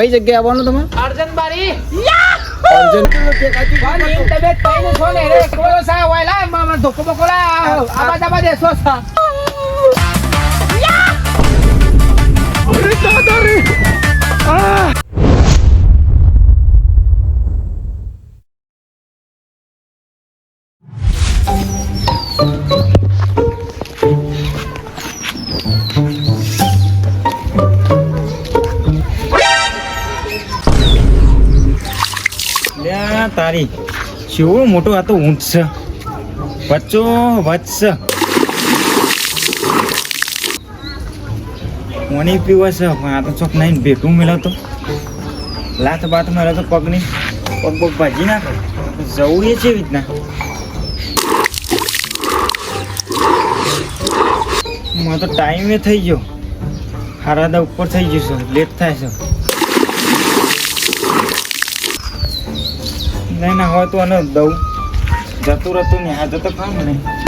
કઈ જગ્યાએ આવવાનું તમે? અર્જન બારી અર્જન તબિયત કઈ છો ને રે કોલો સા વાયલા મામા ધોકો બકોલા આબા દેસો સા અરે દાદા રે આ તારી કેવો મોટો આ તો ઊંટ છે બચ્ચો વત્સ પાણી પીવા છે પણ આ તો ચોક નાઈને ભેટું મેળવતો લાત બાત મેળવતો પગની પગ ભાજી નાખે જવું એ છે રીતના મને તો ટાઈમે થઈ ગયો હારાદા ઉપર થઈ ગયું છે લેટ થાય છે નહીં ના હોય તો અને દઉં જતું રહેતું ને આ જતો કામ નહીં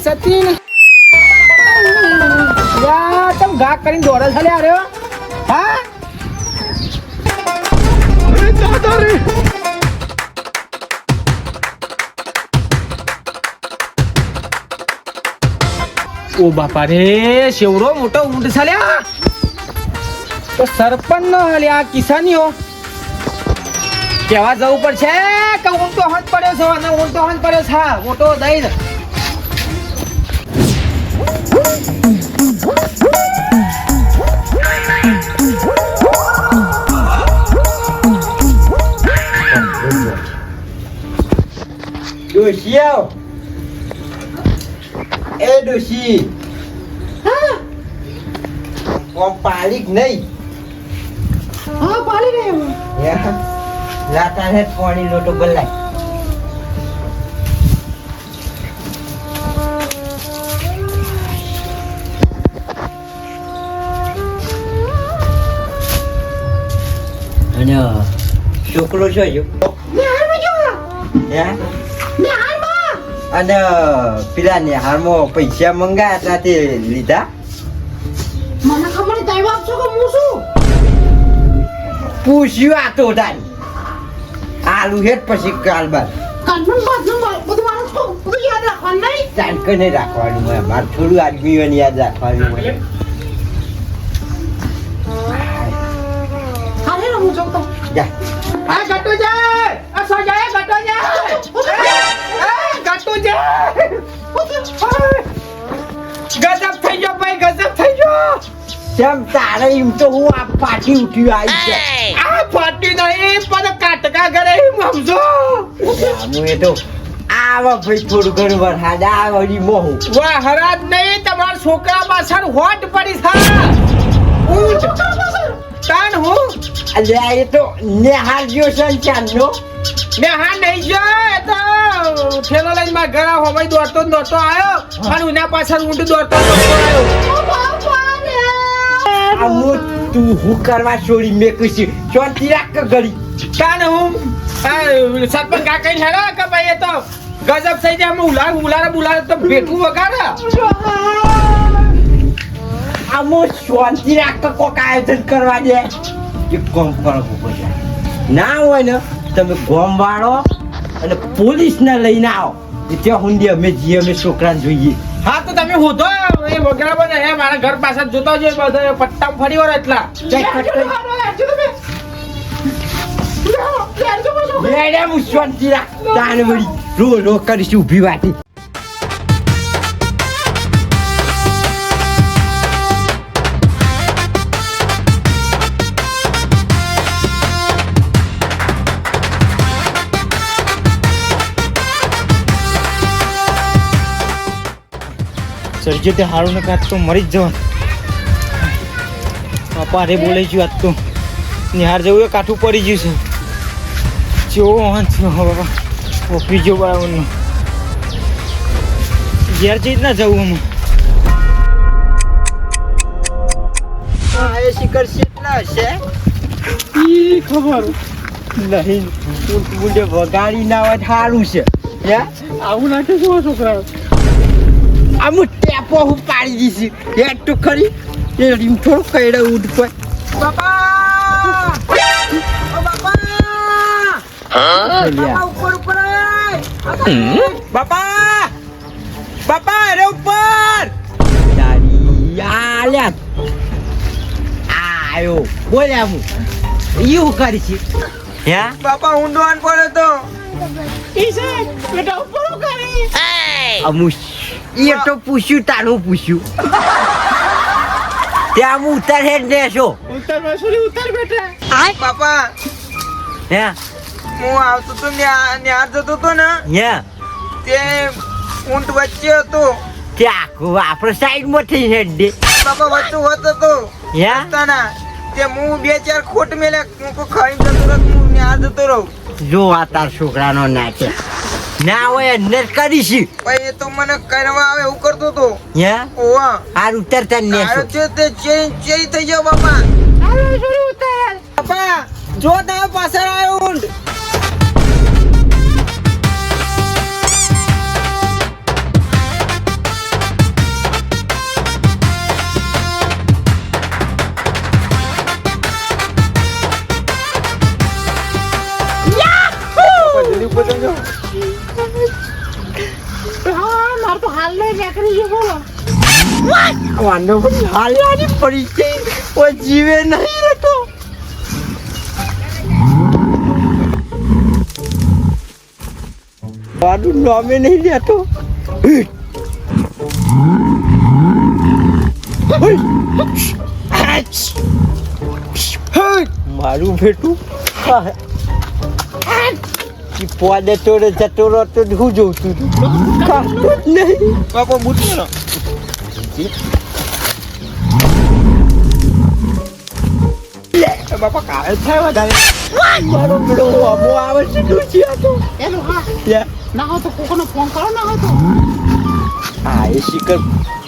સતીન યા તમ ગા કરીને દોડે છે લે આર્યો હા અરે દાદા રે ઓ બાપા રે શેવરો મોટો ઊંટ છે લ્યા તો સરપંચ નો લ્યા કિસાની હો કેવા જવું પડશે કે ઊંટો હંત પડ્યો છે અને ઊંટો હંત પડ્યો છે મોટો દઈ ડોશી આવ એ ડોશી કોમ પાલિક નહીં હા પાલી રહ્યો લાતા હે પાણી લોટો બદલાય અને છોકરો છો જો અને પેલા ને હારમાં પૈસા મંગાયા હતા તે લીધા મને ખબર નહીં તમે આપશો કે હું શું પૂછ્યું આ તો તારી આલુ હેઠ પછી કાલ બાદ કાનૂન બધું મારું તો બધું યાદ રાખવાનું નહીં ચાંક નહીં રાખવાનું હોય મારે થોડું આદમીઓને યાદ રાખવાનું હોય હાલે હું જાઉં તો જા આ ગટો જાય આ સો જાય ગટો જાય ગટો જાય ગજબ થઈ ગયો ભાઈ ગજબ થઈ ગયો કેમ તારે એમ તો હું આ પાછી ઉઠ્યું આવી છે આ ફાટી નહીં પણ કાટકા ઘરે સમજો હું એ તો આવા ભાઈ થોડું ઘણું વરસાદ આવડી મોહું વાહ હરાજ નહીં તમારા છોકરા પાછળ હોટ પડી છે ઊંચ તાન હું અલ્યા એ તો નેહાલ ગયો સંચારનો મે હા નહીં જો એ તો ઠેલો લઈને મારા ઘર હોવાય દોડતો આવ્યો અને ઉના પાછળ ઊંટ દોડતો આવ્યો આ હું તું હું કરવા છોડી મેકું છું શાંતિ રાખ કે ઘડી તાન હું સરપંચ કાકા હેરો કે ભાઈ એ તો ગજબ થઈ જાય ઉલારે તો ભેટું વગાડે આમો શાંતિ રાખ કે કોક આયોજન કરવા દે એક કામ કરો બધા ના હોય ને તમે ગોમ વાળો અને પોલીસ ને લઈને આવો ત્યાં હુંડી અમે છોકરાને જોઈએ હા તો તમે હોધો એ વગેરે બધે હે મારા ઘર પાછળ જોતો જ બધે પટ્ટામાં ફરી વળો એટલા મેડમ શાંતિ રાખ તાન વળી રો કરીશું ઊભી વાતી સર્જે તે હારું ને કાચ તો મરી જ જવાનું. બાપા અરે બોલાઈ ગયું આજ તો નિહાર જવું એ કાઠું પડી ગયું છે. જેવો વાહન થયો બાપા ઓફરી ગયો બરાબરનો. ઘેર જઈ જ ના જવું અમે. એ શિખર કેટલા હશે ઈ ખબર નહીં. બુડે વગાડી ના હોય સારું છે. હે આવું નાખે શું છોકરા આમ ટેપો હું પાડી દીધી હેડ તો ખરી એ રીમ થોડો કઈડે ઉઠ પર. બાપા ઓ બાપા બાપા ઉપર ઉપર બાપા બાપા અરે ઉપર તારી આલ્યા આયો બોલ્યા હું ઈ કરી છે. હે બાપા ઊંડવાન પડે તો અમુશ એ તો પૂછ્યું તારું પૂછ્યું ત્યાં હું ઉતાર હેડ ને છો બાપા હે હું આવતો તો ન્યા જતો તો ને હે તે ઊંટ વચ્ચે હતો ત્યાં આપણે સાઈડમાં થઈ હેડ દે બાપા વચ્ચે હોત હતો હે તાના તે હું 2-4 ખોટ મેલ્યા હું કો ખાઈ જતો રહું હું ન્યા જતો રહું જો આ તાર છોકરાનો નાટક ના હોય અંદર કરીશી ભાઈ એ તો મને કરવા આવે એવું કરતો તો હે ઓવા હાર ઉતરતા ને આયો છે તે ચેરી થઈ ગયો બાપા બાપા જો તારા પાછળ આવ્યો ઊંટ વાંધો પણ હાલવાની પરિચય ઓ જીવે નહીં રહેતો. મારું નામે નહીં લેતો. મારું બેટું પોદે તોડે જતો રહતો હું જોઉં છું નહીં બાપા બુટ બાપા કાળ થાય વધારે મારો બેટો આબો આવે છે દુચિયા તો એલો હા લે ના હો તો કોકોનો ફોન કરો ના હો તો આ એ શિખર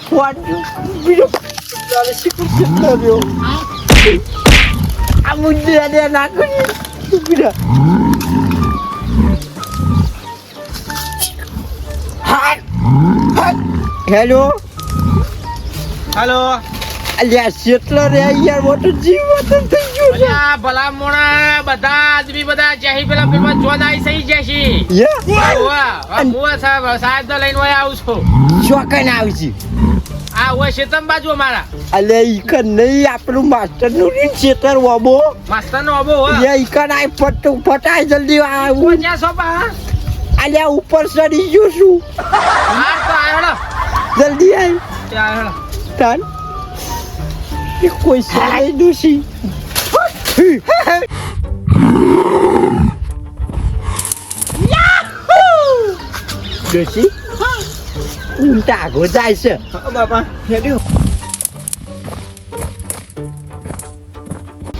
ફોન બીજો ચાલે શિખર કેટલો રહ્યો આ મુદ્દે આને નાખો તું બીજા હેલો હેલો અલ્યા કેટલો રે યાર મોટો જીવ વતન થઈ ગયો છે. અલ્યા ભલા મોણા બધા આદમી બધા જહી પેલા પેલા જોન આઈ સહી જશી યે ઓવા ઓવા સાહેબ તો લઈને આવું છું ચોકન આવજી આ ઓય શેતમ બાજુ અમારા અલ્યા ઈકન નહીં આપણું માસ્ટર નું રીન છેતર વાબો માસ્ટર નો અબો હો યે ઈકન આય ફટાય જલ્દી આ ઓ જ્યાં સોપા અલ્યા ઉપર ચડી ગયો છું હાર તો આયો જલ્દી આય ચાલ તાન એ કોઈ સાઈ દોશી દોશી ઊંટા આગો જાય છે બાપા હેડ્યો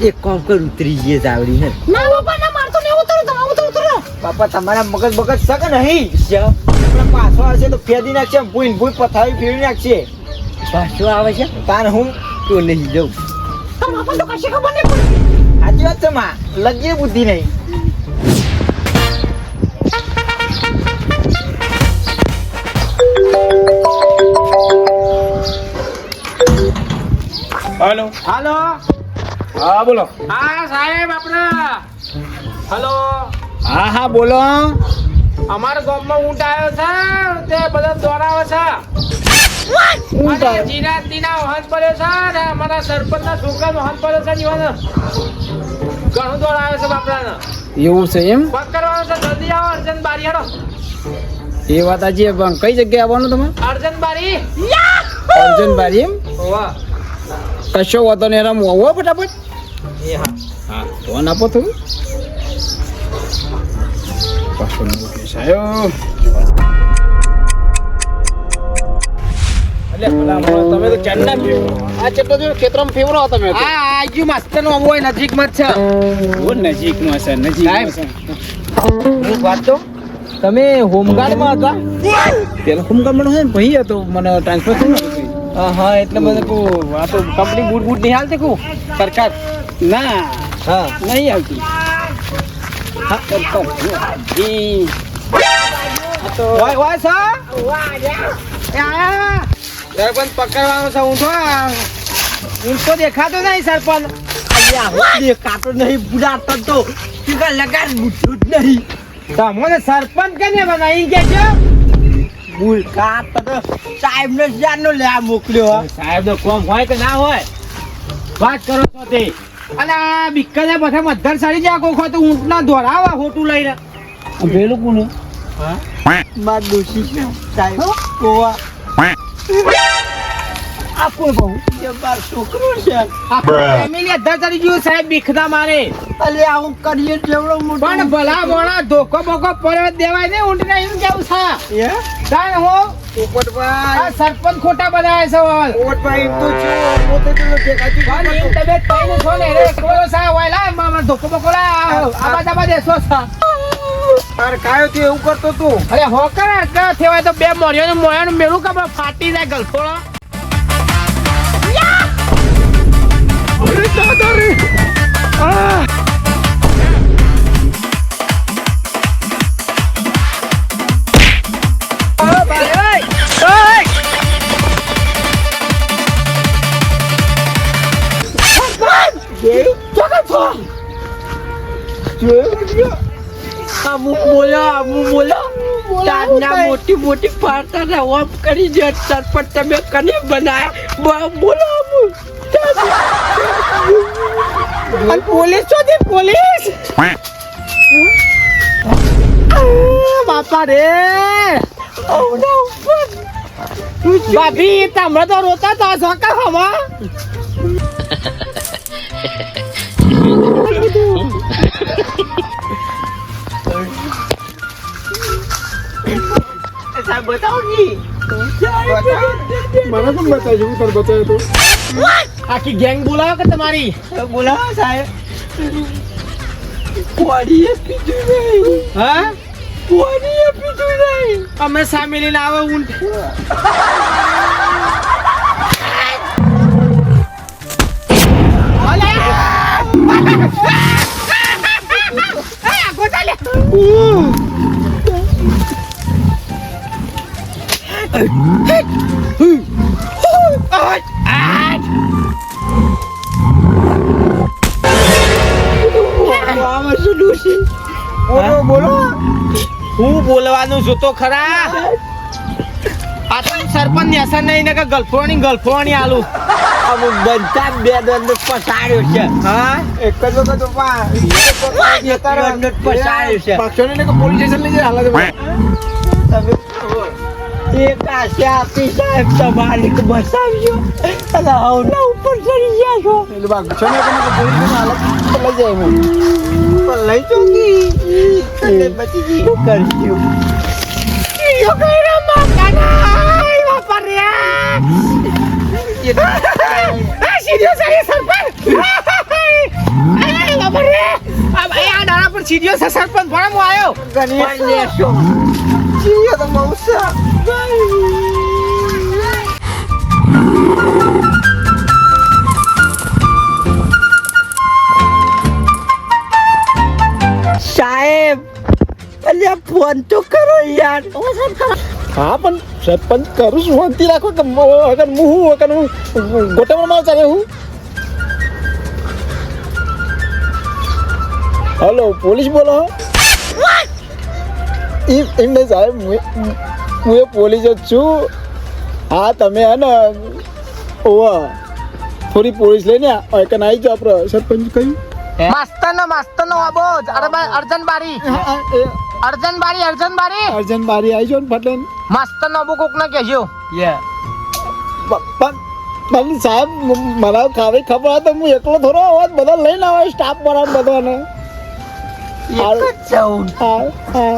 એક કામ કર ઉતરી જઈએ જાવડી હે ના બાપા ના મારતો ને ઉતરો તમે ઉતરો બાપા તમારા મગજ બગજ શકે નહીં આપણા પાછો આવશે તો ફેદી નાખશે ભૂઈ પથારી ફેરવી નાખશે પાછો આવે છે તાન હું તો નહીં જવું તમે આપણ તો કશી ખબર નહીં પડી સાચી વાત છે માં લગી બુદ્ધિ નહીં હાલો હાલો હા બોલો. હા સાહેબ આપણે હાલો હા હા બોલો. અમારા ગામમાં ઊંટ આવ્યો છે તે બધા દોરાવે છે ઊંટ અને આવ્યો? જીનાતીના વહન પડ્યો છે ને અમારા સરપંચના છોકરાનો વહન પડ્યો છે જીવન ઘણું દોરાવે છે બાપડાને એવું છે એમ? પકડવાનો છે જલ્દી આવો અર્જન બારી હેડો એ વાત આજે પણ કઈ જગ્યાએ આવવાનું તમે? અર્જન બારી અર્જુન બારી એમ? વાહ કશો વાતો ને રમ હોવો ફટાફટ. હા ફોન આપો થોડું. પાછો નવો કેસ આવ્યો. એટલે ભલા માણસ, તમે તો ક્યારના ફેવરો. આ ચેટલો જો ખેતરમાં ફેવરો તમે તો. આ આજુ માસ્તર નો હોય નજીકમાં જ છે. બહુ નજીકમાં છે, નજીકમાં છે. એક વાત તો તમે હોમગાર્ડમાં હતા? પેલો હોમગાર્ડમાં છે ને ભાઈ હતો, મને ટ્રાન્સફર થયું ને પછી. હા એટલે મને કો આ તો કંપની બૂટ બૂટ નહીં હાલતી કો સરકાર. ના હા નહીં આવતી. હા સરપંચ. ઈ આ તો વાય વાય સા એ આયા સરપંચ પકડવાનો છે. ઊંધો દેખાતો નહીં સરપંચ. અલ્યા હું દેખાતો નહીં બુડાતો તો ટીકા લગાડ બુઠું જ નહીં તમને સરપંચ કેને બનાવી કે છે? મૂર્ખા તો સાહેબ ને જાનો લે મોકલ્યો સાહેબ નો કોમ હોય કે ના હોય વાત કરો છો તે. અને આ બિક્કલે બધા મધર સાડી જાય કોઈ ખોટું ઊંટ ના દોરાવા હોટું લઈને. પેલું કોને? માર દોશી છે સાહેબ કોવા આ કોઈ બહુ એ બાર છોકરો છે ફેમિલી અધર ચડી ગયું સાહેબ બીખના મારે. અલે આવું કરીએ જેવડો મોટો પણ ભલા મોણા ધોકો બોકો પડ્યો દેવાય ને ઊંટ ના એમ કેવું છે એ તાણ હો પોપટભાઈ આ સરપંચ ખોટા બનાવે છે વાલ. પોપટભાઈ એમ તો છું પોતે તો દેખાતી પણ એમ તમે કઈને છો ને રે કોલો સા હોય લા મામા ધોકો બોકો લા આબા દેસો છે. તાર કાયો થી એવું કરતો તું અરે હોકર આટલા થેવાય તો બે મોળિયાનું મેળું કે ફાટી જાય ગલફોળો. મોટી મોટી પાર્ટા ને ઓફ કરી દે સરપંચ તમે કને બનાયા બોલો અને પોલીસ ચોથી પોલીસ બાપા રે ભાભી તમે તો રોતા તો સોકા હમા સાહેબ બતાવો ની મને પણ બતાવજો, હું તને બતાવ્યો તો. આખી ગેંગ બોલાવો કે તમારી? બોલાવો સાહેબ કોડીએ પીધું નહીં હા કોડીએ પીધું નહીં અમે સામે લઈને આવો ઊંટ. હું બોલવાનું છું તો ખરા. આ તો સરપંચ ની અસર નહીં ને કે ગલફોણી આલુ અમુક બધા બે દંડ પસાડ્યો છે હા એક જ વખત પસાડ્યો છે પાછળ ને કે પોલીસ સ્ટેશન લઈ જાય હાલ તમે એક આશા આપી સાહેબ તમારી કે બસાવજો અને હવના ઉપર ચડી ગયા છો એટલે બાગ છે ને કે પોલીસ ને હાલત લઈ જાય હું પણ લઈ જોગી તમે બચી ગઈ શું કરશું યો કઈરા માકાના બાપા રે આ સીડીઓ સારી સરપંચ આ બાપા રે આ દાડા પર સીડીઓ સરપંચ ભણા હું આયો ગણેશ લેશો જીઓ તો મૌસા સાહેબ અલ્યા ફોન તો કરો યાર હા પણ સરપંચ કરું છું શાંતિ રાખો કે અગર હું ગોટામાં ચાલે હું. હલો પોલીસ બોલો. એમ નહીં સાહેબ હું એ પોલીસ જ છું. હા તમે હે ને ઓવા થોડી પોલીસ લઈને કે આવી જાઓ આપણે સરપંચ કહ્યું માસ્તર નો આબો અર્જન બારી અર્જન બારી આવી જાઓ ને ફટલે. માસ્તર નો આબો કોક ના કહેજો પણ સાહેબ મારા ખાવી ખબર હોય તો હું એકલો થોડો હોત બધા લઈને આવે સ્ટાફ વાળા બધાને. એક જ જાઉં હા હા